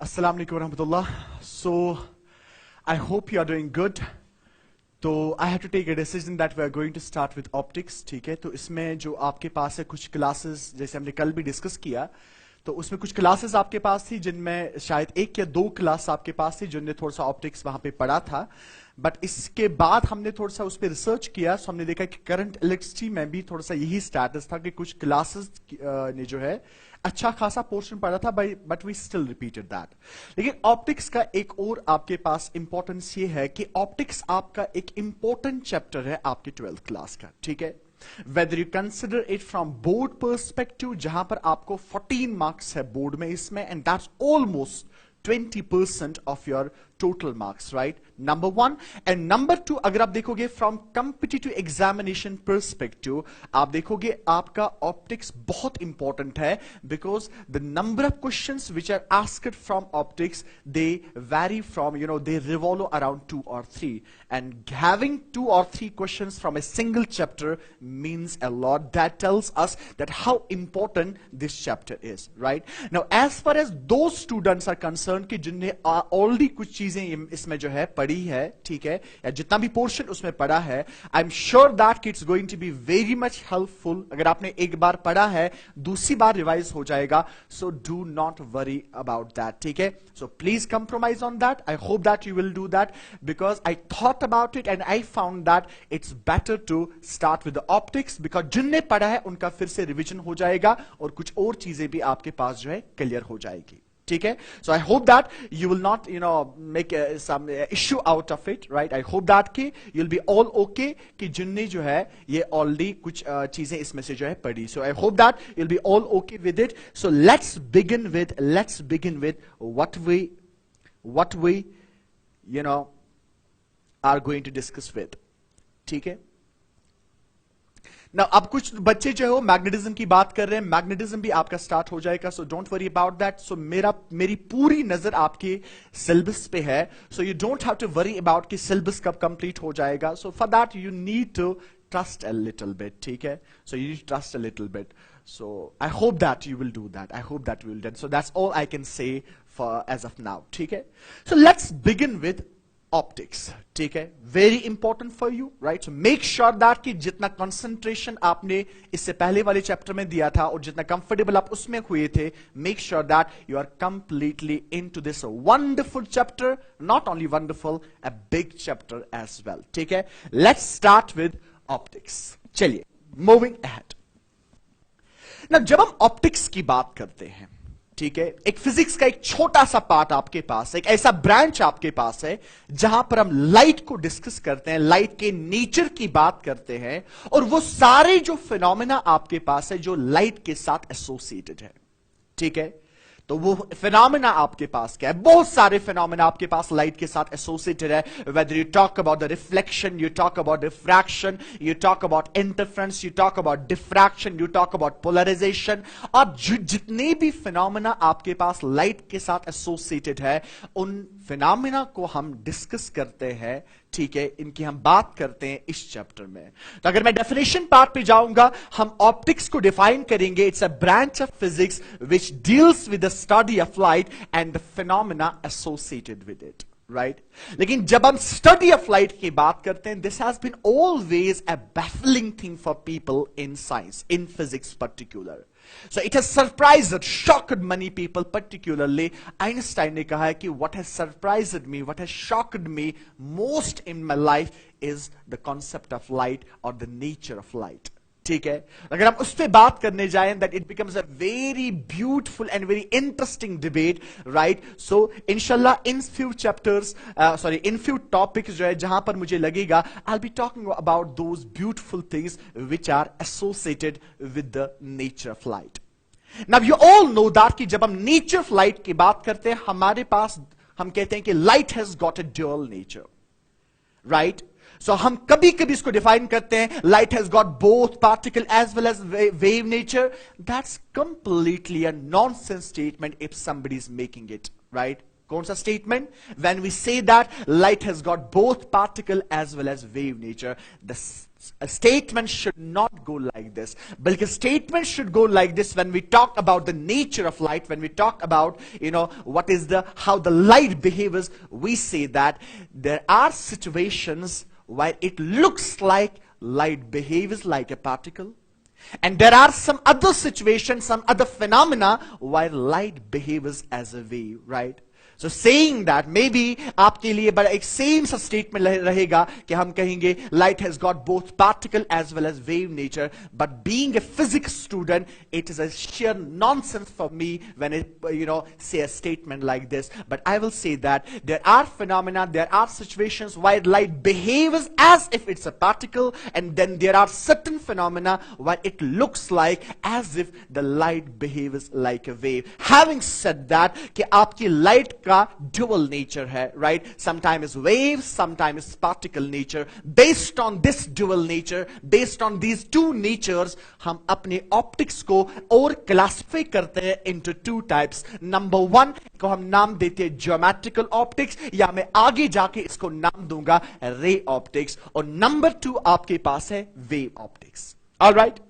Assalamu alaikum warahmatullah. So, I hope you are doing good. तो I have to take a decision that we are going to start with optics, ठीक है? तो इसमें जो आपके पास है कुछ क्लासेस, जैसे हमने कल भी डिस्कस किया, तो उसमें कुछ क्लासेस आपके पास थी जिनमें शायद एक या दो क्लास आपके पास थी जिनने थोड़ा सा ऑप्टिक्स वहां पे पढ़ा था. बट इसके बाद हमने थोड़ा सा उस पर रिसर्च किया, सो हमने देखा कि करंट इलेक्ट्रिसिटी में भी थोड़ा सा यही स्टेटस था कि कुछ क्लासेस ने जो है अच्छा खासा पोर्शन पढ़ा था, but we still repeated that. लेकिन ऑप्टिक्स का एक और आपके पास इंपॉर्टेंस ये है कि ऑप्टिक्स आपका एक इंपॉर्टेंट चैप्टर है आपके 12th क्लास का, ठीक है? Whether you consider it from board perspective, जहां पर आपको 14 मार्क्स है बोर्ड में इसमें, and that's almost 20% of your total marks, right? Number one. And number two, अगर आप देखोगे from competitive examination perspective, आप देखोगे आपका optics बहुत important है, because the number of questions which are asked from optics, they vary from, they revolve around 2 or 3. And having 2 or 3 questions from a single chapter means a lot. That tells us that how important this chapter is, right? Now, as far as those students are concerned कि जिन्हें already कुछ चीजें इसमें जो है पढ़ी है, ठीक है, या जितना भी पोर्शन उसमें पढ़ा है, I am sure that it's going to be very much helpful. अगर आपने एक बार पढ़ा है, दूसरी बार रिवाइज हो जाएगा. So do not worry about that, ठीक है? So please compromise on that. I hope that you will do that, because I thought about it and I found that it's better to start with the optics, because जिनने पढ़ा है उनका फिर से revision हो जाएगा और कुछ और चीजें भी आपके पास जो है क्लियर हो जाएगी, ठीक है? So I hope that you will not make some issue out of it, right? I hope that कि you will be all okay कि जिनने जो है ये ऑलरेडी कुछ चीजें इसमें से जो है पढ़ी. So I hope that you will be all okay with it. So let's begin with what we are going to discuss with, ठीक है? ना अब कुछ बच्चे जो है वो मैग्नेटिज्म की बात कर रहे हैं, मैग्नेटिज्म भी आपका स्टार्ट हो जाएगा, so don't worry about that. So मेरी पूरी नजर आपके सिलेबस पे है, so you don't have to worry about कि सिलेबस कब कंप्लीट हो जाएगा. So for that you need to trust a little bit, ठीक है? So you need trust a little bit. So I hope that you will do that. I hope that you will do that. So that's all I can say for as of now. ठीक है? So let's begin with optics. ठीक है? Very important for you, right? So make sure that कि जितना concentration आपने इससे पहले वाले चैप्टर में दिया था और जितना comfortable आप उसमें हुए थे, make sure that you are completely into this wonderful chapter. Not only wonderful, a big chapter as well. ठीक है? Let's start with optics. चलिए, moving ahead. ना जब हम ऑप्टिक्स की बात करते हैं, ठीक है, एक फिजिक्स का एक छोटा सा पार्ट आपके पास है, एक ऐसा ब्रांच आपके पास है जहां पर हम लाइट को डिस्कस करते हैं, लाइट के नेचर की बात करते हैं, और वो सारे जो फिनोमेना आपके पास है जो लाइट के साथ एसोसिएटेड है, ठीक है? तो वो फिनोमेना आपके पास क्या है? बहुत सारे फिनोमेना आपके पास लाइट के साथ एसोसिएटेड है. Whether you talk about the reflection, you talk about refraction, you talk about interference, you talk about diffraction, you talk about polarisation, और जितने भी फिनोमेना आपके पास लाइट के साथ एसोसिएटेड है, उन फिनोमेना को हम डिस्कस करते हैं, ठीक है? इनकी हम बात करते हैं इस चैप्टर में. तो अगर मैं डेफिनेशन पार्ट पे जाऊंगा, हम ऑप्टिक्स को डिफाइन करेंगे. It's a branch of physics which deals with the study of light and the phenomena associated with it, right? लेकिन जब हम स्टडी ऑफ लाइट की बात करते हैं, this has been always a baffling thing for people in science, in physics particular. So it has surprised, shocked many people, particularly Einstein ने कहा है कि what has surprised me, what has shocked me most in my life is the concept of light or the nature of light. ठीक है? अगर हम उस पर बात करने जाएं, that it becomes a very beautiful and very interesting debate, right? So inshallah in few chapters, in few topics जो है जहां पर मुझे लगेगा I'll be talking about those beautiful things which are associated with the nature of light. Now you all know that कि जब हम nature of light की बात करते हैं, हमारे पास हम कहते हैं कि light has got a dual nature, right? सो हम कभी कभी इसको डिफाइन करते हैं, light has got both particle as well as wave nature. That's completely a nonsense statement if somebody is making it, right? कौन सा statement? When we say that light has got both particle as well as wave nature, the A statement should not go like this. Balki statement should go like this when we talk about the nature of light, when we talk about, what is how the light behaves, we say that there are situations where it looks like light behaves like a particle. And there are some other situations, some other phenomena where light behaves as a wave, right? So saying that, maybe आपके लिए बड़ा एक same सा statement रहेगा कि हम कहेंगे light has got both particle as well as wave nature, but being a physics student, it is a sheer nonsense for me when I say a statement like this. But I will say that there are phenomena, there are situations where light behaves as if it's a particle, and then there are certain phenomena where it looks like as if the light behaves like a wave. Having said that, कि आपकी light का dual nature है, right? Sometimes wave, sometimes particle nature. Based on this dual nature, based on these two natures, हम अपने optics को और classify करते हैं into two types. Number one को हम नाम देते हैं geometrical optics, या मैं आगे जाके इसको नाम दूंगा ray optics, और number two आपके पास है wave optics. All right?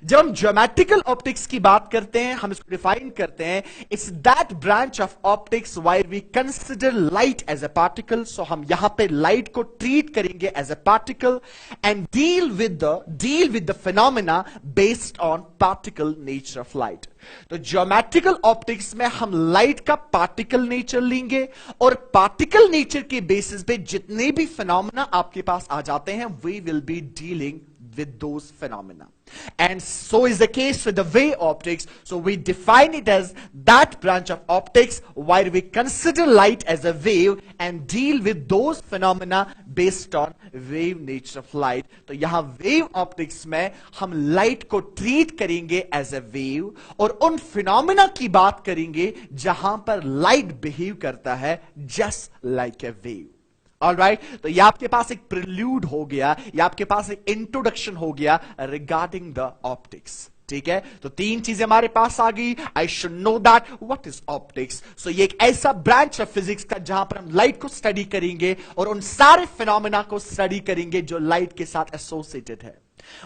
जब हम ज्योमेट्रिकल ऑप्टिक्स की बात करते हैं, हम इसको डिफाइन करते हैं, it's that branch of optics where we consider light as a particle. So हम यहां पे लाइट को ट्रीट करेंगे as a particle and deal with the phenomena based on particle nature of light. तो ज्योमेट्रिकल ऑप्टिक्स में हम light का particle nature लेंगे, और पार्टिकल नेचर के बेसिस पे जितने भी फिनोमेना आपके पास आ जाते हैं, we will be dealing with those phenomena. And so is the case with the wave optics. So we define it as that branch of optics where we consider light as a wave and deal with those phenomena based on wave nature of light. तो यहां wave optics में हम light को treat करेंगे as a wave, और उन phenomena की बात करेंगे जहां पर light behave करता है just like a wave. All right? तो ये आपके पास एक प्रिल्यूड हो गया, ये आपके पास एक इंट्रोडक्शन हो गया रिगार्डिंग द ऑप्टिक्स. ठीक है, तो तीन चीजें हमारे पास आ गई. I should know that what is optics. So ये एक ऐसा ब्रांच है फिजिक्स का जहां पर हम लाइट को स्टडी करेंगे और उन सारे फिनोमेना को स्टडी करेंगे जो लाइट के साथ एसोसिएटेड है.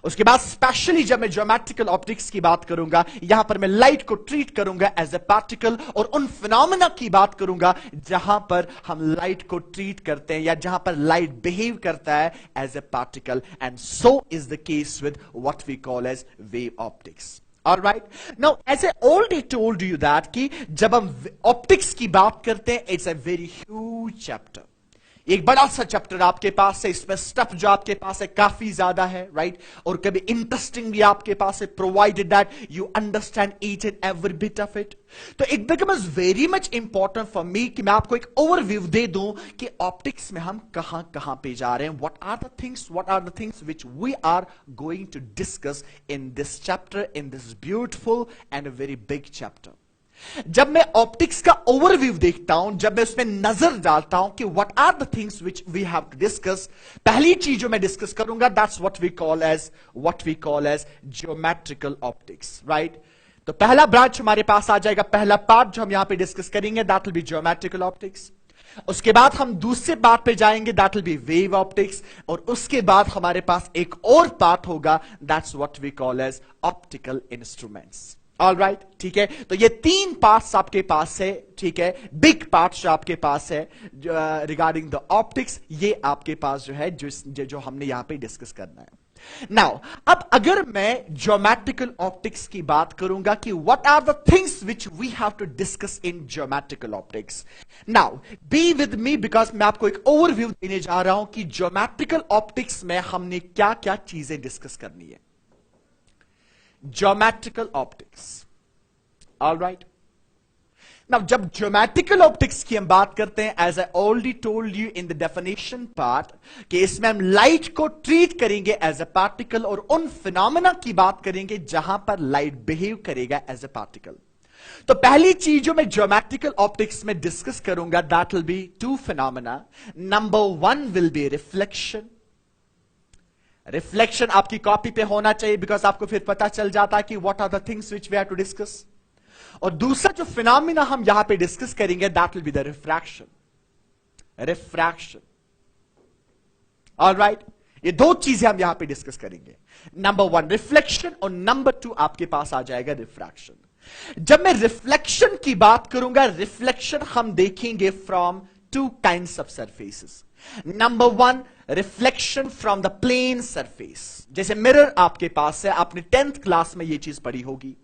उसके बाद स्पेशली जब मैं ज्योमेट्रिकल ऑप्टिक्स की बात करूंगा, यहां पर मैं लाइट को ट्रीट करूंगा एज ए पार्टिकल, और उन फिनोमेना की बात करूंगा जहां पर हम लाइट को ट्रीट करते हैं या जहां पर लाइट बिहेव करता है as a particle. And so is the case with what we call as wave optics. All right. Now, as I already told you that कि जब हम ऑप्टिक्स की बात करते हैं, it's a very huge chapter. एक बड़ा सा चैप्टर आपके पास है, इसमें स्टफ जो आपके पास है काफी ज्यादा है, राइट? और कभी इंटरेस्टिंग भी आपके पास है, provided that you understand each and every bit of it. तो it becomes very much important for me कि मैं आपको एक ओवरव्यू दे दूं कि ऑप्टिक्स में हम कहां कहां पे जा रहे हैं. What are the things which we are going to discuss in this chapter, in this beautiful and a very big chapter. जब मैं ऑप्टिक्स का ओवरव्यू देखता हूं, जब मैं उसमें नजर डालता हूं कि what are the things which we have to discuss, पहली चीज जो मैं डिस्कस करूंगा, that's what we call as geometrical optics, right? तो पहला ब्रांच हमारे पास आ जाएगा, पहला पार्ट जो हम यहां पे डिस्कस करेंगे, that will be geometrical optics. उसके बाद हम दूसरे पार्ट पे जाएंगे, that will be wave optics, और उसके बाद हमारे पास एक और पार्ट होगा, that's what we call as optical instruments. All right, ठीक है. तो ये तीन पार्ट्स आपके पास है, ठीक है, बिग पार्ट्स जो आपके पास है रिगार्डिंग द ऑप्टिक्स, ये आपके पास जो है जो हमने यहां पे डिस्कस करना है. नाउ अब अगर मैं ज्योमेट्रिकल ऑप्टिक्स की बात करूंगा कि what are the things which we have to discuss in geometrical optics. Now be with me, because मैं आपको एक ओवरव्यू देने जा रहा हूं कि ज्योमेट्रिकल ऑप्टिक्स में हमने क्या क्या चीजें डिस्कस करनी है. Geometrical optics. All right. Now, जब ज्योमेट्रिकल ऑप्टिक्स की हम बात करते हैं, as I already told you in the definition part, कि इसमें हम लाइट को ट्रीट करेंगे एज ए पार्टिकल और उन फिनोमेना की बात करेंगे जहां पर लाइट बिहेव करेगा एज ए पार्टिकल. तो पहली चीज जो मैं ज्योमेट्रिकल ऑप्टिक्स में डिस्कस करूंगा, that will be two phenomena. Number one will be reflection. Reflection आपकी कॉपी पे होना चाहिए, बिकॉज आपको फिर पता चल जाता है कि what are the things which we have to discuss. और दूसरा जो फिनोमिना हम यहां पे डिस्कस करेंगे, that will be the refraction. All right, ये दो चीजें हम यहां पे डिस्कस करेंगे। नंबर वन रिफ्लेक्शन और नंबर टू आपके पास आ जाएगा रिफ्रैक्शन। जब मैं रिफ्लेक्शन की बात करूंगा, रिफ्लेक्शन हम देखेंगे from two kinds of surfaces. Number one reflection from the plane surface, जैसे मिरर आपके पास है, आपने 10th क्लास में ये चीज पढ़ी होगी।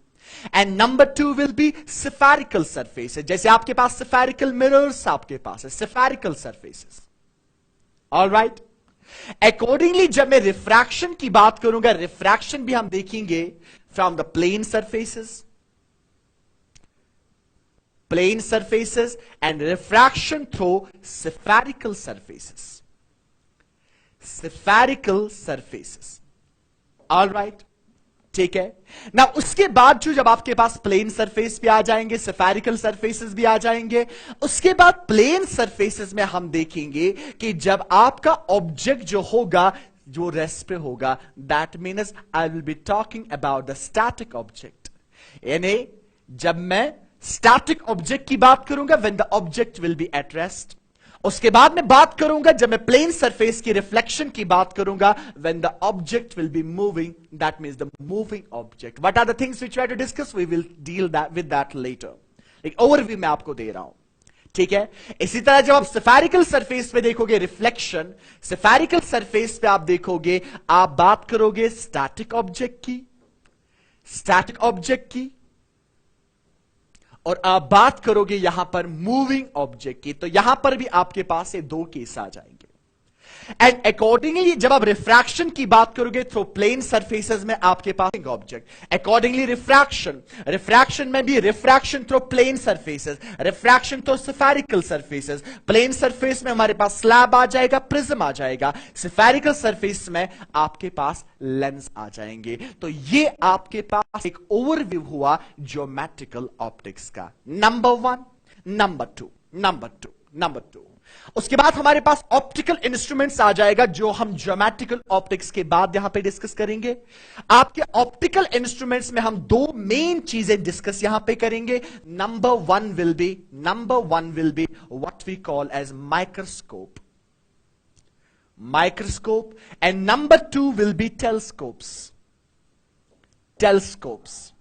And number two will be spherical surface, जैसे आपके पास सिफेरिकल मिरर्स आपके पास है, सिफेरिकल सरफेसेस। ऑलराइट, अकॉर्डिंगली जब मैं रिफ्रैक्शन की बात करूंगा, रिफ्रैक्शन भी हम देखेंगे from the plane surfaces, plane surfaces and refraction through spherical surfaces. Spherical surfaces. All right. ठीक है ना। उसके बाद जो जब आपके पास प्लेन सरफेस भी आ जाएंगे, स्फेरिकल सरफेसेस भी आ जाएंगे, उसके बाद प्लेन सरफेसेस में हम देखेंगे कि जब आपका ऑब्जेक्ट जो होगा, जो रेस्ट पे होगा, that means I will be talking about the static object. यानी जब मैं स्टैटिक ऑब्जेक्ट की बात करूंगा, when the object will B at rest. उसके बाद मैं बात करूंगा जब मैं प्लेन सरफेस की रिफ्लेक्शन की बात करूंगा, when the object will be moving, that means the moving object. What are the things which we have to discuss, we will deal with that later. एक ओवरव्यू मैं आपको दे रहा हूं, ठीक है। इसी तरह जब आप स्फेरिकल सरफेस पे देखोगे रिफ्लेक्शन, स्फेरिकल सरफेस पे आप देखोगे, आप बात करोगे स्टैटिक ऑब्जेक्ट की, स्टैटिक ऑब्जेक्ट की, और आप बात करोगे यहां पर मूविंग ऑब्जेक्ट की। तो यहां पर भी आपके पास ये दो केस आ जाएंगे। एंड अकॉर्डिंगली जब आप रिफ्रैक्शन की बात करोगे थ्रू प्लेन सरफेसेस में, आपके पास ऑब्जेक्ट। अकॉर्डिंगली रिफ्रैक्शन, रिफ्रैक्शन में भी refraction through plane surfaces, refraction through spherical surfaces. Plane surface में हमारे पास स्लैब आ जाएगा, प्रिज्म आ जाएगा। स्फेरिकल सरफेस में आपके पास लेंस आ जाएंगे। तो ये आपके पास एक ओवरव्यू हुआ ज्योमेट्रिकल ऑप्टिक्स का। Number one, number two, number two, number two. उसके बाद हमारे पास ऑप्टिकल इंस्ट्रूमेंट्स आ जाएगा, जो हम ज्योमेट्रिकल ऑप्टिक्स के बाद यहां पे डिस्कस करेंगे। आपके ऑप्टिकल इंस्ट्रूमेंट्स में हम दो मेन चीजें डिस्कस यहां पे करेंगे। Number one will be what we call as microscope, microscope, and number two will be telescopes, telescopes.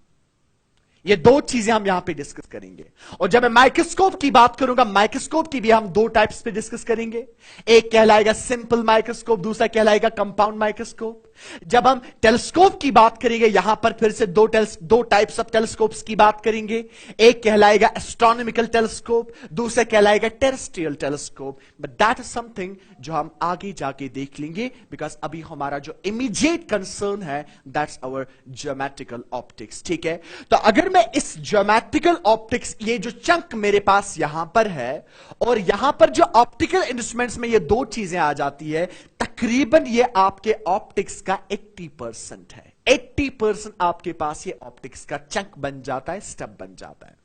ये दो चीजें हम यहां पे डिस्कस करेंगे। और जब मैं माइक्रोस्कोप की बात करूंगा, माइक्रोस्कोप की भी हम दो टाइप्स पे डिस्कस करेंगे। एक कहलाएगा सिंपल माइक्रोस्कोप, दूसरा कहलाएगा कंपाउंड माइक्रोस्कोप। जब हम टेलीस्कोप की बात करेंगे, यहां पर फिर से दो टाइप्स ऑफ टेलीस्कोप्स की बात करेंगे। एक कहलाएगा एस्ट्रोनॉमिकल टेलीस्कोप, दूसरा कहलाएगा terrestrial telescope. But that is something जो हम आगे जाके देख लेंगे, बिकॉज अभी हमारा जो इमीडिएट कंसर्न है दैट्स आवर ज्योमेट्रिकल ऑप्टिक्स। ठीक है, तो अगर मैं इस ज्योमेट्रिकल ऑप्टिक्स, ये जो चंक मेरे पास यहां पर है, और यहां पर जो ऑप्टिकल इंस्ट्रूमेंट्स में ये दो चीजें आ जाती है, तकरीबन ये आपके ऑप्टिक्स का 80% है। 80% आपके पास ये ऑप्टिक्स का चंक बन जाता है, स्टेप बन जाता है।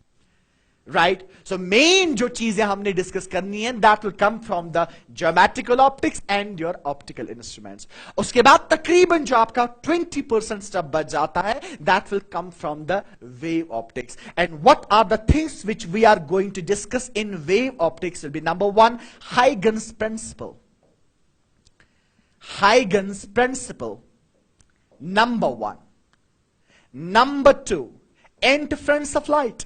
राइट, सो मेन जो चीजें हमने डिस्कस करनी है, that will come from the geometrical optics and your optical instruments. उसके बाद तकरीबन जो आपका 20% स्टेप बच जाता है, that will come from the wave optics. And what are the things which we are going to discuss in wave optics will be number one, Huygens principle, Huygens principle, number one. Number two, interference of light,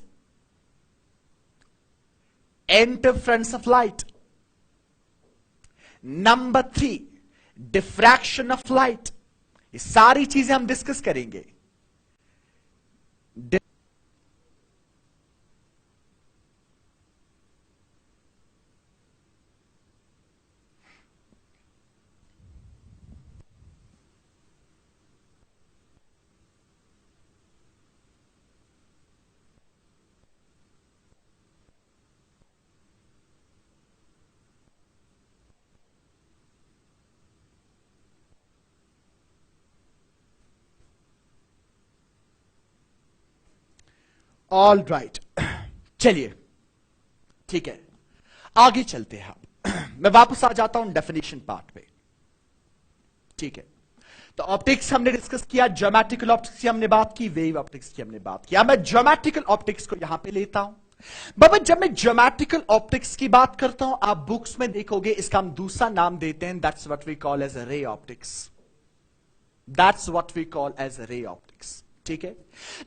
interference of light. Number three, diffraction of light. ये सारी चीजें हम discuss करेंगे। All right, चलिए ठीक है, आगे चलते हैं हम। मैं वापस आ जाता हूं डेफिनेशन पार्ट पे। ठीक है, तो ऑप्टिक्स हमने डिस्कस किया, ज्योमेट्रिकल ऑप्टिक्स की हमने बात की, वेव ऑप्टिक्स की हमने बात किया। मैं ज्योमेट्रिकल ऑप्टिक्स को यहां पे लेता हूं। बाबा जब मैं ज्योमेट्रिकल ऑप्टिक्स की बात करता हूं, आप बुक्स में देखोगे इसका हम दूसरा नाम देते हैं, that's what we call as ray optics. That's what we call as ray optics. ठीक है,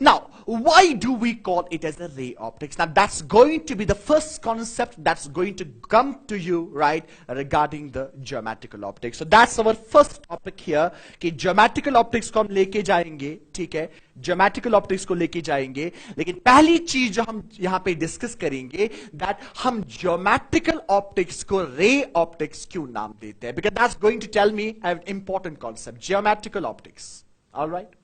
now why do we call it as a ray optics? Now that's going to be the first concept that's going to come to you right regarding the geometrical optics. So that's our first topic here कि geometrical optics को हम लेके जाएंगे। ठीक है, geometrical optics को लेके जाएंगे, लेकिन पहली चीज जो हम यहां पे डिस्कस करेंगे दैट हम ज्योमेट्रिकल ऑप्टिक्स को रे ऑप्टिक्स क्यों नाम देते हैं, because that's going to tell me an important concept, geometrical optics. Alright,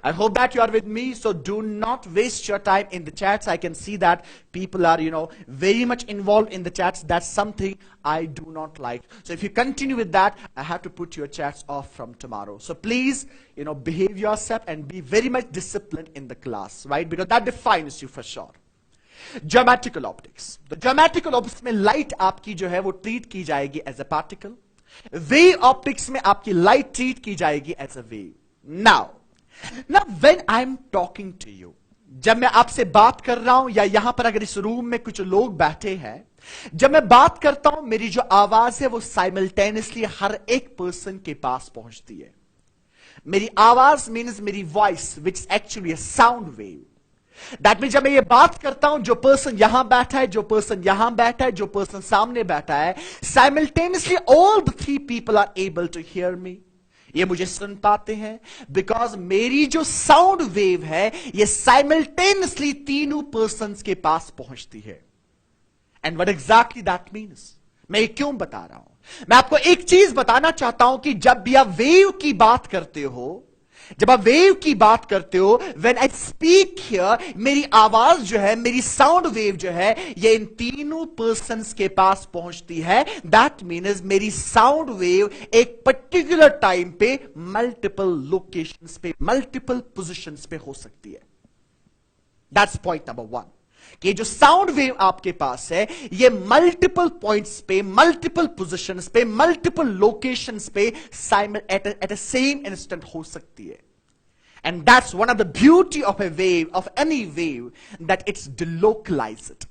I hope that you are with me, so do not waste your time in the chats. I can see that people are, very much involved in the chats. That's something I do not like. So if you continue with that, I have to put your chats off from tomorrow. So please, behave yourself and be very much disciplined in the class, right? Because that defines you for sure. Geometrical optics. The geometrical optics में light आपकी जो है वो treat की जाएगी as a particle. Wave optics में आपकी light treat की जाएगी as a wave. Now, when I'm talking to you, जब मैं आपसे बात कर रहा हूं, या यहां पर अगर इस रूम में कुछ लोग बैठे हैं, जब मैं बात करता हूं, मेरी जो आवाज है वो साइमल्टेनियसली हर एक पर्सन के पास पहुंचती है। मेरी आवाज मीन्स मेरी voice which is actually a sound wave. That mean जब मैं ये बात करता हूं, जो पर्सन यहां बैठा है, जो पर्सन यहां बैठा है, जो पर्सन सामने बैठा है, simultaneously all the three people are able to hear me. ये मुझे सुन पाते हैं बिकॉज मेरी जो साउंड वेव है ये साइमल्टेनियसली तीनों पर्सन्स के पास पहुंचती है। And what exactly that means, मैं ये क्यों बता रहा हूं? मैं आपको एक चीज बताना चाहता हूं कि जब भी आप वेव की बात करते हो, जब आप वेव की बात करते हो, व्हेन आई स्पीक हियर, मेरी आवाज जो है, मेरी साउंड वेव जो है, ये इन तीनों पर्सन्स के पास पहुंचती है। दैट मीन्स मेरी साउंड वेव एक पर्टिकुलर टाइम पे मल्टीपल लोकेशंस पे, मल्टीपल पोजीशंस पे हो सकती है। दैट्स पॉइंट नंबर वन, कि जो साउंड वेव आपके पास है ये मल्टीपल पॉइंट्स पे, मल्टीपल पोजीशंस पे, मल्टीपल लोकेशंस पे एट अ सेम इंस्टेंट हो सकती है। And that's one of the beauty of a wave, of any wave, that it's delocalized.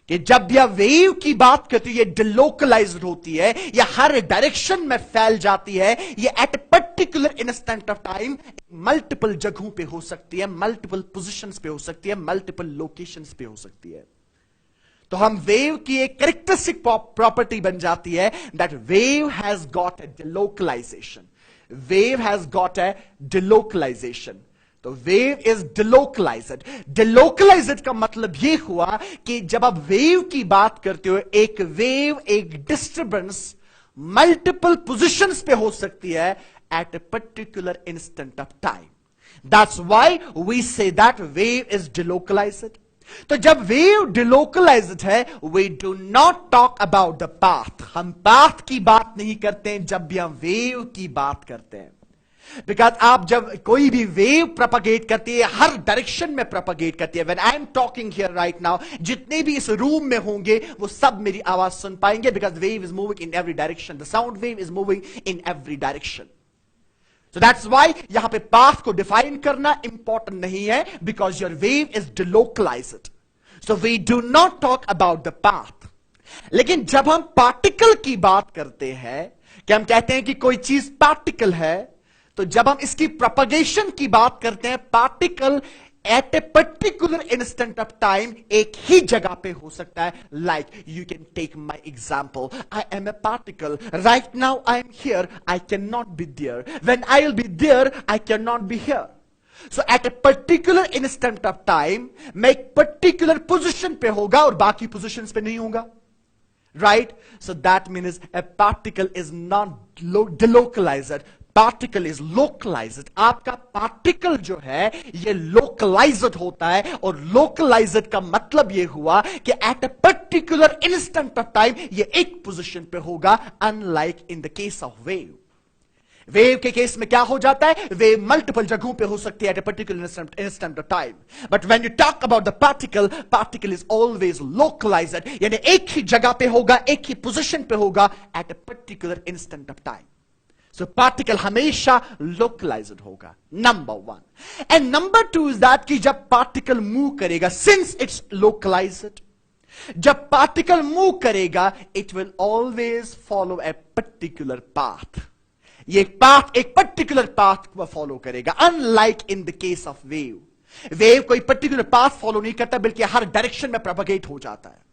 कि जब भी आप वेव की बात करती है ये डिलोकलाइज्ड होती है, ये हर डायरेक्शन में फैल जाती है, ये at a particular instant of time multiple जगहों पे हो सकती है, मल्टीपल पोजीशंस पे हो सकती है, मल्टीपल लोकेशंस पे हो सकती है। तो हम वेव की एक कैरेक्टरिस्टिक प्रॉपर्टी बन जाती है that wave has got a delocalisation. Wave has got a delocalisation. तो वेव इज डिलोकलाइज्ड। डिलोकलाइज्ड का मतलब यह हुआ कि जब आप वेव की बात करते हो, एक वेव, एक डिस्टर्बेंस मल्टीपल पोजीशंस पे हो सकती है at a particular instant of time. That's why we say that wave is delocalized. तो जब वेव डिलोकलाइज्ड है, we do not talk about the path. हम पाथ की बात नहीं करते हैं जब भी हम वेव की बात करते हैं, बिकॉज आप जब कोई भी वेव प्रोपगेट करती है, हर डायरेक्शन में प्रोपगेट करती है। When I am talking here right now, जितने भी इस रूम में होंगे वो सब मेरी आवाज सुन पाएंगे, because wave is moving in every direction. The sound wave is moving in every direction. So that's why यहां पे पाथ को डिफाइन करना इंपॉर्टेंट नहीं है, because your wave is delocalized. So we do not talk about the path. लेकिन जब हम particle की बात करते हैं, कि हम कहते हैं कि कोई चीज पार्टिकल है, तो जब हम इसकी प्रोपगेशन की बात करते हैं, particle at a particular instant of time एक ही जगह पे हो सकता है। Like you can take my example, I am a particle, right now I am here, I can not be there, when I will be there I can not be here. So at a particular instant of time मैं एक particular position पे होगा और बाकी position पे नहीं होगा, right? So that means a particle is not delocalized, particle is localized. आपका पार्टिकल जो है ये लोकलाइज्ड होता है, और लोकलाइज्ड का मतलब ये हुआ कि at a particular instant of time ये एक पोजीशन पे होगा, unlike in the case of wave. Wave के केस में क्या हो जाता है, वेव मल्टीपल जगहों पे हो सकती है at a particular instant of time. But when you talk about the particle, particle is always localised, यानी एक ही जगह पे होगा, एक ही पोजीशन पे होगा at a particular instant of time. So particle हमेशा लोकलाइज्ड होगा, number one. And number two is that कि जब पार्टिकल मूव करेगा, सिंस इट्स लोकलाइज्ड, जब पार्टिकल मूव करेगा it will always follow a particular path. ये पाथ एक particular path को फॉलो करेगा, unlike in the case of wave. Wave कोई पर्टिकुलर पाथ फॉलो नहीं करता, बल्कि हर डायरेक्शन में प्रोपगेट हो जाता है.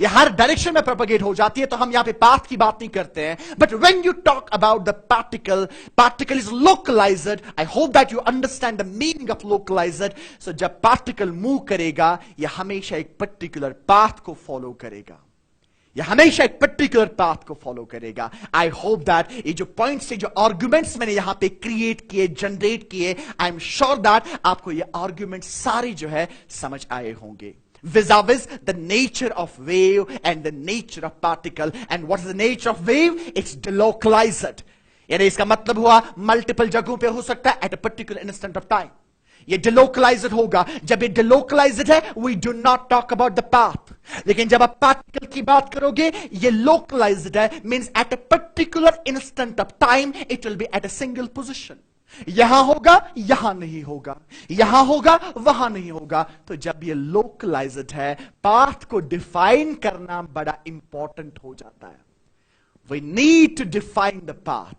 ये हर डायरेक्शन में प्रोपगेट हो जाती है. तो हम यहां पे पाथ की बात नहीं करते हैं. But when you talk about the particle is localized. I hope that you understand the meaning of localized. So जब पार्टिकल मूव करेगा यह हमेशा एक पर्टिकुलर पाथ को फॉलो करेगा. यह हमेशा एक पर्टिकुलर पाथ को फॉलो करेगा. आई होप दैट ये जो पॉइंट्स, जो आर्ग्यूमेंट्स मैंने यहां पे क्रिएट किए, जनरेट किए, आई एम श्योर दैट आपको ये आर्ग्यूमेंट सारे जो है समझ आए होंगे. vis-a-vis the nature of wave and the nature of particle. And what is the nature of wave? It's delocalized. यानी इसका मतलब हुआ मल्टीपल जगहों पे हो सकता है at a particular instant of time. ये delocalized होगा. जब ये delocalized है, we do not talk about the path. लेकिन जब आप पार्टिकल की बात करोगे, ये localized है, means at a particular instant of time it will be at a single position. यहां होगा, यहां नहीं होगा, यहां होगा, वहां नहीं होगा. तो जब ये लोकलाइज्ड है, पाथ को डिफाइन करना बड़ा इंपॉर्टेंट हो जाता है. We need to define the path.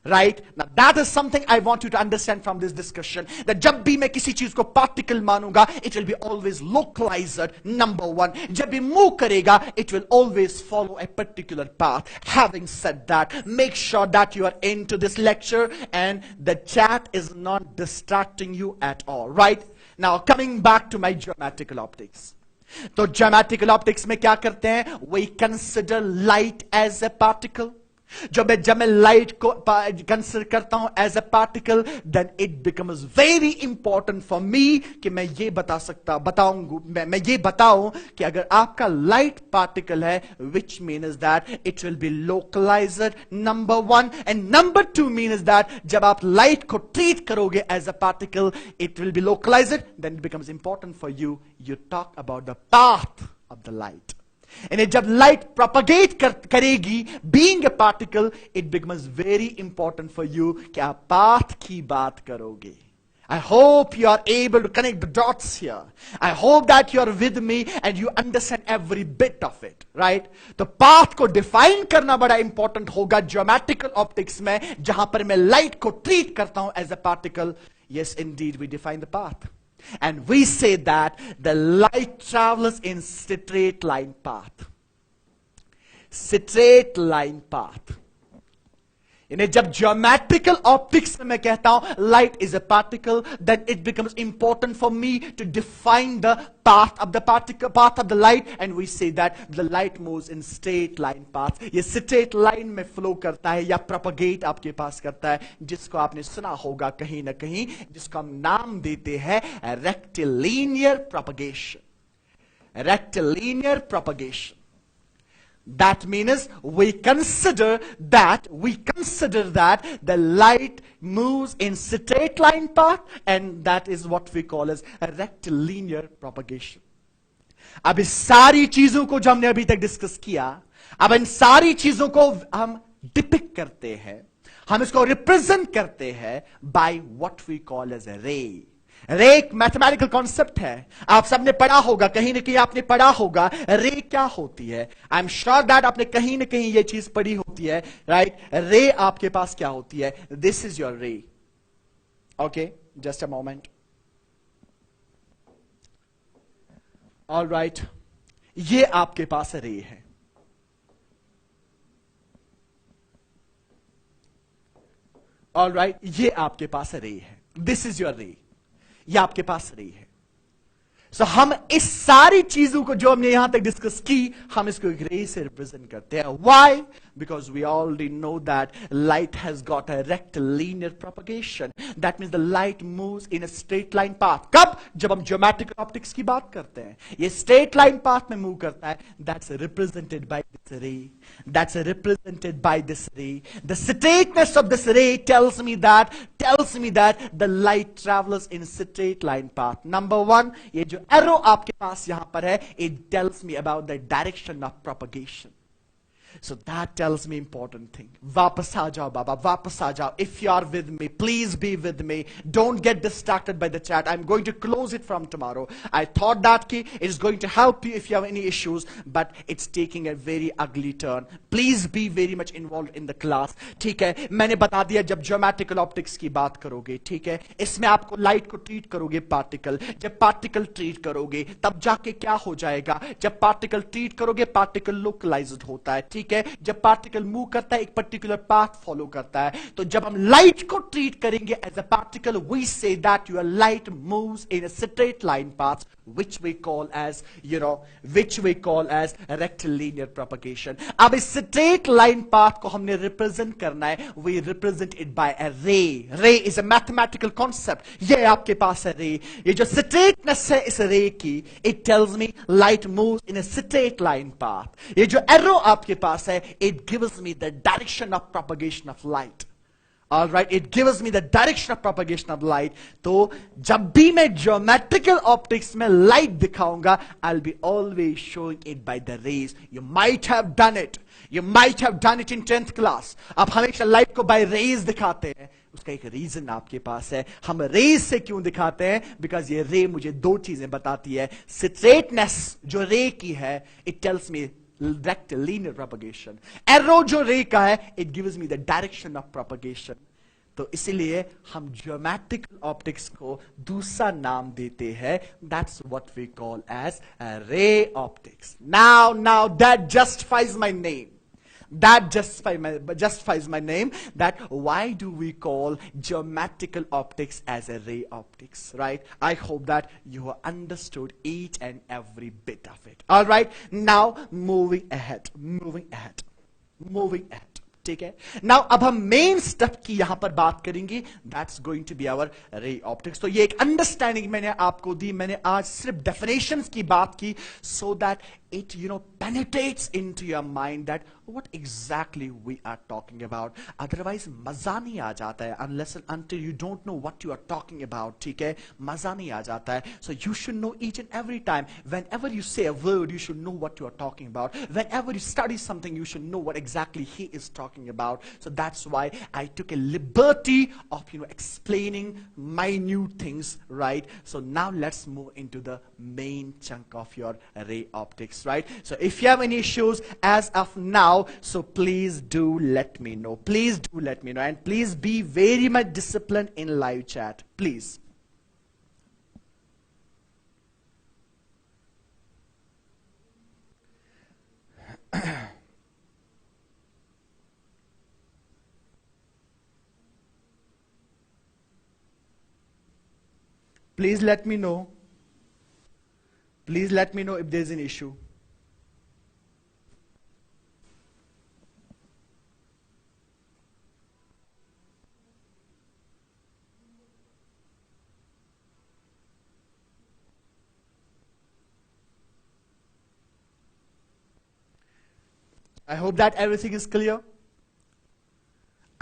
Right? Now that is something I want you to understand from this discussion. That जब भी मैं किसी चीज को particle मानूंगा, it will be always localized, number one. जब भी move करेगा, it will always follow a particular path. Having said that, make sure that you are into this lecture and the chat is not distracting you at all. Right? Now coming back to my geometrical optics. तो geometrical optics में क्या करते हैं? We consider light as a particle. जब मैं light को consider करता हूं as a particle, then it becomes very important for me कि मैं ये मैं ये बताऊं कि अगर आपका लाइट पार्टिकल है, which means that it will be localised, number one. And number two means that जब आप लाइट को ट्रीट करोगे as a particle, it will be localised. Then it becomes important for you talk about the path of the light. यानी जब light propagate करेगी being a particle, it becomes very important for you कि आप path की बात करोगे. I hope you are able to connect the dots here. I hope that you are with me and you understand every bit of it, right? तो path को define करना बड़ा important होगा ज्योमेट्रिकल ऑप्टिक्स में, जहां पर मैं लाइट को ट्रीट करता हूं as a particle. Yes, indeed, we define the path. And we say that the light travels in straight line path. Straight line path. यानी जब ज्योमेट्रिकल ऑप्टिक्स में मैं कहता हूं light is a particle, then it becomes important for me to define the path of the particle, path of the light, and we say that the light moves in straight line path. ये straight line में flow करता है या propagate आपके पास करता है, जिसको आपने सुना होगा कहीं ना कहीं, जिसको हम नाम देते हैं rectilinear propagation. Rectilinear propagation. That means we consider that the light moves in straight line path, and that is what we call as a rectilinear propagation. अब इस सारी चीजों को जो हमने अभी तक डिस्कस किया, अब इन सारी चीजों को हम डिपिक्ट करते हैं, हम इसको रिप्रेजेंट करते हैं by what we call as a ray. रे एक मैथमेटिकल कॉन्सेप्ट है, आप सबने पढ़ा होगा, कहीं ना कहीं आपने पढ़ा होगा रे क्या होती है. आई एम श्योर दैट आपने कहीं ना कहीं ये चीज पढ़ी होती है, राइट? रे आपके पास क्या होती है? दिस इज योर रे. Okay, just a moment. All right, ये आपके पास रे है. ऑल राइट, ये आपके पास रे है. दिस इज योर रे. ये आपके पास रे है. सो हम इस सारी चीजों को जो हमने यहां तक डिस्कस की, हम इसको एक रे से रिप्रेजेंट करते हैं. Why? Because we already know that light has got a rectilinear propagation. That means the light moves in a straight line path. कब? जब हम geometrical optics की बात करते हैं, ये straight line path में move करता है. That's represented by this ray. That's represented by this ray. The straightness of this ray tells me that the light travels in straight line path. Number one, ये जो arrow आपके पास यहां पर है, it tells me about the direction of propagation. So that tells me important thing. वापस आ जाओ बाबा, वापस आ जाओ. If you are with me, please be with me. Don't get distracted by the chat. I'm going to close it from tomorrow. I thought that key it is going to help you if you have any issues, but it's taking a very ugly turn. Please be very much involved in the class. ठीक है, मैंने बता दिया जब geometrical optics की बात करोगे, ठीक है, इसमें आपको लाइट को ट्रीट करोगे पार्टिकल. जब पार्टिकल ट्रीट करोगे तब जाके क्या हो जाएगा, जब पार्टिकल ट्रीट करोगे पार्टिकल लोकलाइज्ड होता है. ठीक है, जब पार्टिकल मूव करता है एक पर्टिकुलर पाथ फॉलो करता है. तो जब हम लाइट को ट्रीट करेंगे as a particle, we say that your light moves in a straight line path, which we call as rectilinear propagation. अब इस straight line path को हमने represent करना है. We represent it by a ray. Ray is a mathematical concept. ये आपके पास है ray. ये जो straightness है इस ray की, it tells me light moves in a straight line path. ये जो arrow आपके पास है, it gives me the direction of propagation of light. All right, it gives me the direction of propagation of light. तो जब भी मैं geometrical optics में light दिखाऊंगा, I'll be always showing it by the rays. You might have done it. You might have done it in 10th class. आप हमेशा light को by rays दिखाते हैं. उसका एक रीजन आपके पास है. हम रेज से क्यों दिखाते हैं? बिकॉज ये रे मुझे दो चीजें बताती है. स्ट्रेटनेस जो रे की है, it tells me rectilinear propagation. Arrow जो रे का है, it gives me the direction of propagation. तो इसीलिए हम ज्योमेट्रिकल ऑप्टिक्स को दूसरा नाम देते हैं. That's what we call as a ray optics. Now that justifies my name. That justifies my name. That why do we call geometrical optics as a ray optics, right? I hope that you have understood each and every bit of it. All right. Now moving ahead. ठीक है. Now अब हम main step की यहां पर बात करेंगे. That's going to be our ray optics. तो ये एक अंडरस्टैंडिंग मैंने आपको दी. मैंने आज सिर्फ डेफिनेशंस की बात की, so that it penetrates into your mind that what exactly we are talking about. Otherwise मजा नहीं आ जाता है unless and until you don't know what you are talking about. ठीक है, मजा नहीं आ जाता है. So you should know each and every time, whenever you say a word, you should know what you are talking about. Whenever you study something, you should know what exactly he is talking about. So that's why I took a liberty of explaining minute things, right? So now let's move into the main chunk of your ray optics. Right? So if you have any issues as of now, so please do let me know. Please do let me know. And please be very much disciplined in live chat. Please. Please let me know. Please let me know if there's an issue. I hope that everything is clear.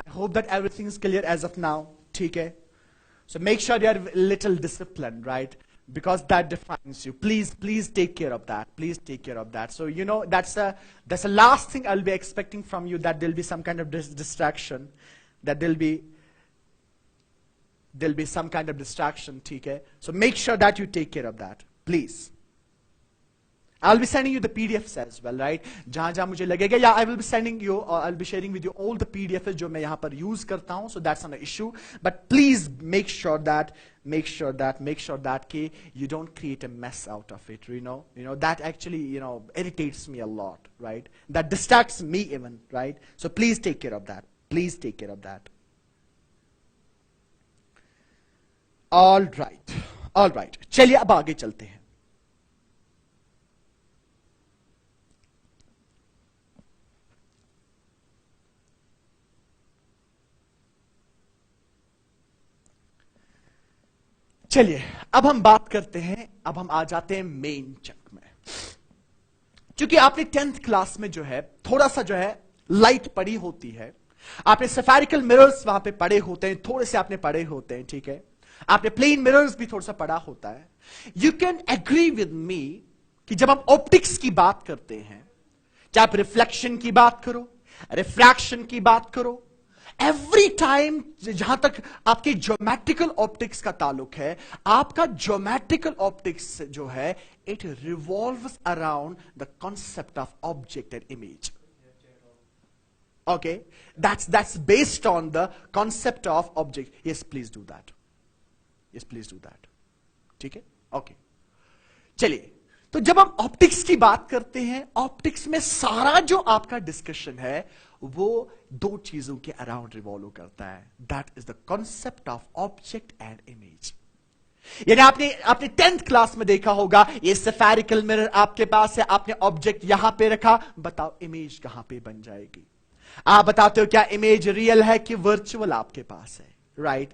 I hope that everything is clear as of now. ठीक है? So make sure you are a little disciplined, right? Because that defines you. Please take care of that. Please take care of that. So that's the last thing I'll be expecting from you, that there'll be some kind of distraction. That there'll be some kind of distraction. ठीक है? So make sure that you take care of that. Please. I'll be sending you the PDFs as well, right? जहां मुझे लगेगा, yeah, I will be sending you, or I'll be sharing with you all the PDFs जो मैं यहाँ पर use करता हूँ. So that's not an issue. But please make sure that you don't create a mess out of it. That actually irritates me a lot, right? That distracts me even, right? So please take care of that. Please take care of that. All right. चलिए अब आगे चलते हैं. चलिए अब हम बात करते हैं. अब हम आ जाते हैं मेन चंक में. क्योंकि आपने 10th क्लास में जो है थोड़ा सा जो है लाइट पड़ी होती है. आपने स्फेरिकल मिरर्स वहां पे पड़े होते हैं, थोड़े से आपने पढ़े होते हैं. ठीक है, आपने प्लेन मिरर्स भी थोड़ा सा पढ़ा होता है. You can agree with me कि जब हम ऑप्टिक्स की बात करते हैं, चाहे आप रिफ्लेक्शन की बात करो, रिफ्रैक्शन की बात करो, एवरी टाइम जहां तक आपके ज्योमेट्रिकल ऑप्टिक्स का ताल्लुक है, आपका ज्योमेट्रिकल ऑप्टिक्स जो है it revolves around the concept of object and image. Okay, that's based on the concept of object. Yes, please do that. Yes, please do that. ठीक है? Okay. चलिए, तो जब हम ऑप्टिक्स की बात करते हैं, ऑप्टिक्स में सारा जो आपका डिस्कशन है वो दो चीजों के अराउंड रिवॉल्व करता है. That is the concept of object and image. यानी आपने 10th क्लास में देखा होगा, ये सफेरिकल मिरर आपके पास है, आपने ऑब्जेक्ट यहां पे रखा, बताओ इमेज कहां पे बन जाएगी. आप बताते हो क्या इमेज रियल है कि वर्चुअल आपके पास है, राइट?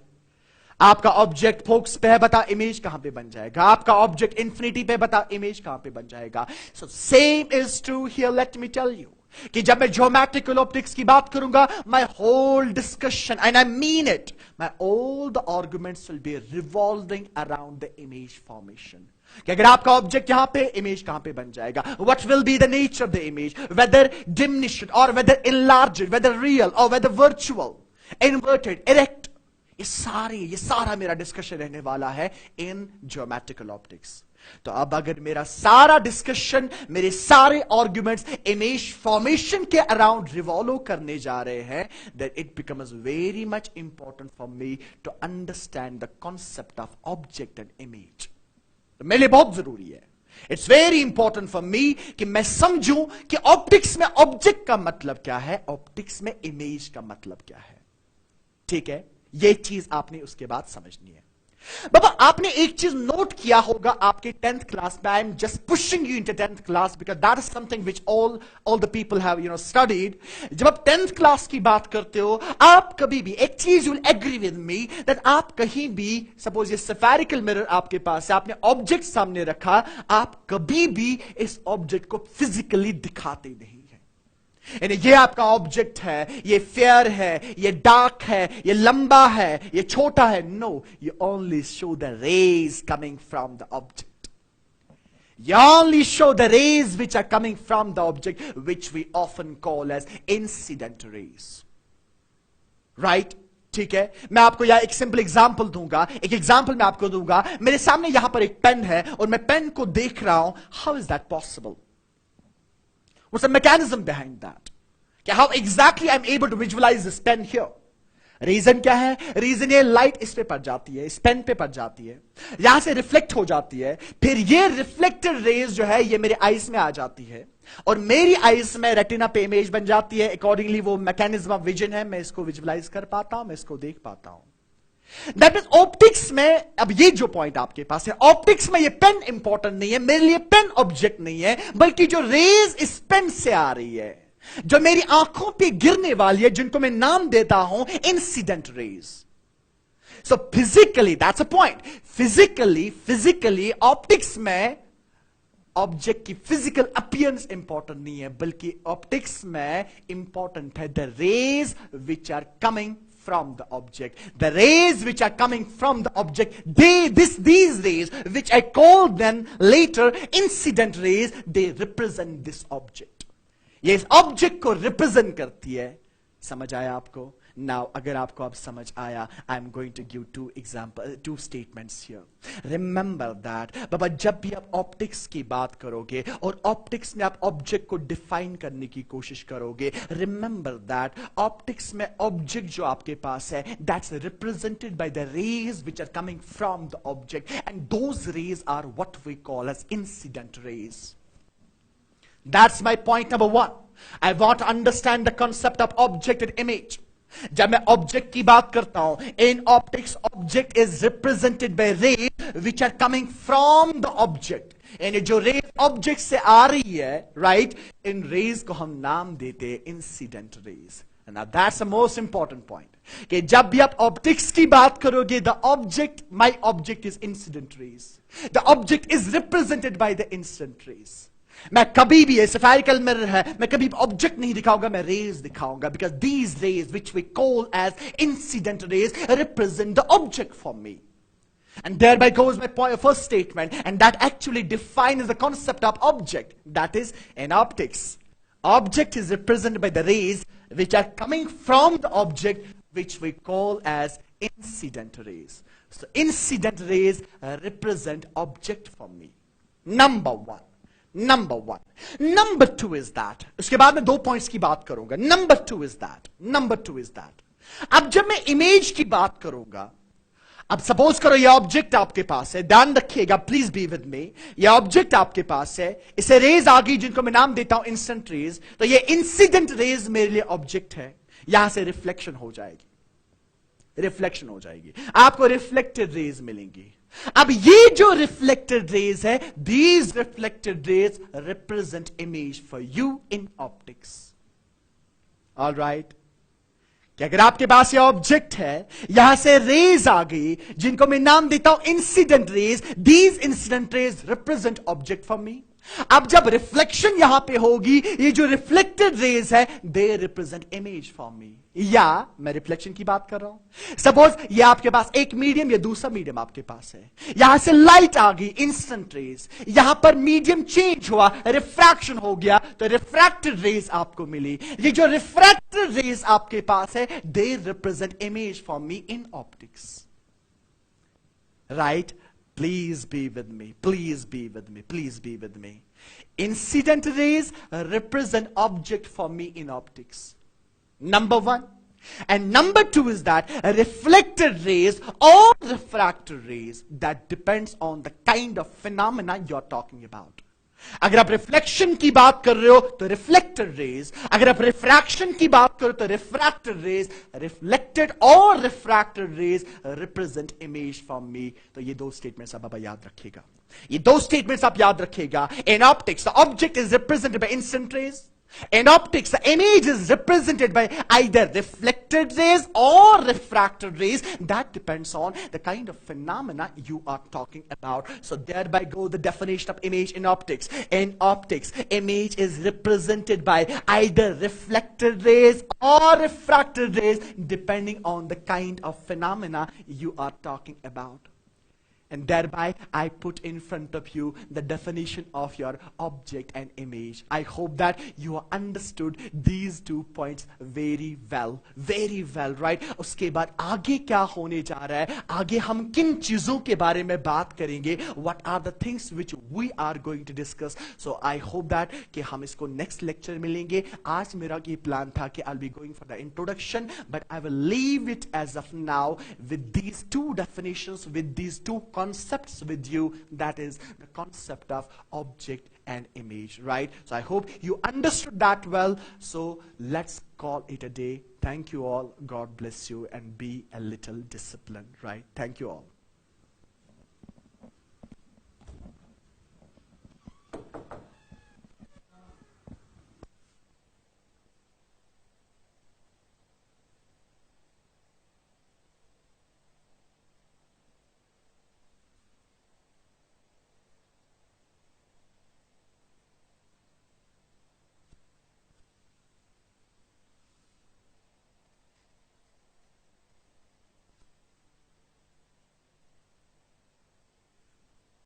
आपका ऑब्जेक्ट फोकस पे है, बता इमेज कहां पे बन जाएगा. आपका ऑब्जेक्ट इंफिनिटी पे, बता इमेज कहां पे बन जाएगा. So same is true here. Let me tell you कि जब मैं ज्योमेट्रिकल ऑप्टिक्स की बात करूंगा, my whole discussion and I mean it, my all the arguments will be revolving around the image formation. कि अगर आपका ऑब्जेक्ट यहां पे, इमेज कहां पे बन जाएगा. What will be the nature of the image, whether diminished और वेदर इनलार्ज्ड, वेदर रियल और वेदर वर्चुअल, इन्वर्टेड, इरेक्ट. ये सारा मेरा डिस्कशन रहने वाला है इन ज्योमेट्रिकल ऑप्टिक्स. तो अब अगर मेरा सारा डिस्कशन, मेरे सारे आर्ग्यूमेंट्स इमेज फॉर्मेशन के अराउंड रिवॉल्व करने जा रहे हैं, then it becomes very much important for me to understand the concept of object and image. मेरे लिए बहुत जरूरी है. It's very important for me कि मैं समझूं कि ऑप्टिक्स में ऑब्जेक्ट का मतलब क्या है, ऑप्टिक्स में इमेज का मतलब क्या है. ठीक है, यह चीज आपने उसके बाद समझनी है. बाबा आपने एक चीज नोट किया होगा आपके 10th क्लास में. I am just pushing you into 10th class because that is something which all the people have studied. जब आप 10th क्लास की बात करते हो, आप कभी भी एक चीज you will agree with me that आप कहीं भी, सपोज ये सफेरिकल मिरर आपके पास है, आपने ऑब्जेक्ट सामने रखा, आप कभी भी इस ऑब्जेक्ट को फिजिकली दिखाते नहीं. यानी ये आपका ऑब्जेक्ट है, ये फेयर है, ये डार्क है, ये लंबा है, ये छोटा है. No, you only show the rays coming from the object. You only show the rays which are coming from the object, which we often call as incident rays. Right? ठीक है, मैं आपको यह एक सिंपल एग्जांपल दूंगा. एक example मैं आपको दूंगा. मेरे सामने यहां पर एक पेन है और मैं पेन को देख रहा हूं. How is that possible? What's the mechanism behind that? How exactly I'm able to visualize this pen here? Reason क्या है? रीजन ये लाइट इस पे पड़ जाती है, इस पेन पे पड़ जाती है, यहां से रिफ्लेक्ट हो जाती है, फिर ये रिफ्लेक्टेड रेज जो है ये मेरे आईज में आ जाती है और मेरी आईज में रेटिना पे इमेज बन जाती है. अकॉर्डिंगली वो मैकेनिज्म ऑफ विजन है, मैं इसको विजुलाइज कर पाता हूं, मैं इसको देख पाता हूं. दैट मीन्स ऑप्टिक्स में, अब ये जो पॉइंट आपके पास है, ऑप्टिक्स में ये पेन इंपॉर्टेंट नहीं है, मेरे लिए पेन ऑब्जेक्ट नहीं है, बल्कि जो रेज इस पेन से आ रही है, जो मेरी आंखों पे गिरने वाली है, जिनको मैं नाम देता हूं incident rays. So physically that's a point. Physically optics में ऑब्जेक्ट की फिजिकल अपीयरेंस इंपॉर्टेंट नहीं है, बल्कि ऑप्टिक्स में इंपॉर्टेंट है the rays which are coming from the object. The rays which are coming from the object, these rays, which I call them later incident rays, they represent this object. ये इस object को represent करती है. समझ आया आपको? Now अगर आपको अब समझ आया, I am going to give two statements here. Remember that बाबा, जब भी आप ऑप्टिक्स की बात करोगे और ऑप्टिक्स में आप ऑब्जेक्ट को डिफाइन करने की कोशिश करोगे, रिमेंबर दैट ऑप्टिक्स में ऑब्जेक्ट जो आपके पास है, that's represented by the rays which are coming from the object, and those rays are what we call as incident rays. That's my point number one. I want to understand the concept of object and image. जब मैं object की बात करता हूं, in optics object is represented by rays which are coming from the object. यानी जो raise object से आ रही है, राइट, इन रेज को हम नाम देते हैं incident raise. Now that's the most important point. कि जब भी आप ऑप्टिक्स की बात करोगे, the object, my object is incident raise. The object is represented by the incident raise. मैं कभी भी, सफेरिकल मिरर है, मैं कभी ऑब्जेक्ट नहीं दिखाऊंगा, मैं रेज दिखाऊंगा, because these rays which we call as incident rays represent the object for me. And thereby goes my first statement, and that actually defines the concept of object. That is, in optics, Object is represented by the rays which are coming from the object, which we call as incident rays. So incident rays represent object for me. Number one. Number two is that. उसके बाद मैं 2 points की बात करूंगा. Number two is that. अब जब मैं image की बात करूंगा, अब सपोज करो ये ऑब्जेक्ट आपके पास है, ध्यान रखिएगा, प्लीज बी विद मी. ये ऑब्जेक्ट आपके पास है, इसे रेज आ गई जिनको मैं नाम देता हूं इंस्टेंट रेज. तो ये इंसिडेंट रेज मेरे लिए ऑब्जेक्ट है. यहां से रिफ्लेक्शन हो जाएगी, आपको रिफ्लेक्टेड रेज मिलेंगी. अब ये जो रिफ्लेक्टेड रेज है, these reflected raise represent image for you in optics. Alright, कि अगर आपके पास ये ऑब्जेक्ट है, यहां से रेज आ गई जिनको मैं नाम देता हूं incident raise. These incident rays represent object for मी. अब जब रिफ्लेक्शन यहां पे होगी, ये जो रिफ्लेक्टेड रेज है, दे रिप्रेजेंट इमेज फॉर मी. या मैं रिफ्लेक्शन की बात कर रहा हूं. सपोज ये आपके पास एक मीडियम या दूसरा मीडियम आपके पास है, यहां से लाइट आ गई इंस्टेंट रेज, यहां पर मीडियम चेंज हुआ, रिफ्रैक्शन हो गया, तो रिफ्रैक्टेड रेज आपको मिली. ये जो रिफ्रैक्टेड रेज आपके पास है, they represent image for me in optics. Right? Please be with me. Incident rays represent object for me in optics. Number one. And number two is that reflected rays or refracted rays, that depends on the kind of phenomena you're talking about. अगर आप reflection की बात कर रहे हो तो reflected raise, अगर आप रिफ्रैक्शन की बात करो तो रिफ्रैक्टेड रेज. रिफ्लेक्टेड और refracted rays represent image for me. तो ये 2 स्टेटमेंट्स आप याद रखिएगा. In optics the object is represented by instant rays. In optics, the image is represented by either reflected rays or refracted rays. That depends on the kind of phenomena you are talking about. So thereby go the definition of image in optics. In optics, image is represented by either reflected rays or refracted rays, depending on the kind of phenomena you are talking about. And thereby, I put in front of you the definition of your object and image. I hope that you have understood these 2 points very well, right? उसके बाद आगे क्या होने जा रहा है, आगे हम किन चीजों के बारे में बात करेंगे, what are the things which we are going to discuss. So I hope that कि हम इसको next lecture मिलेंगे. आज मेरा ये प्लान था कि I'll be going for the introduction, but I will leave it as of now with these 2 definitions, with these 2 concepts with you. That is the concept of object and image, right? So I hope you understood that well. So let's call it a day. Thank you all. God bless you, and be a little disciplined, right? Thank you all.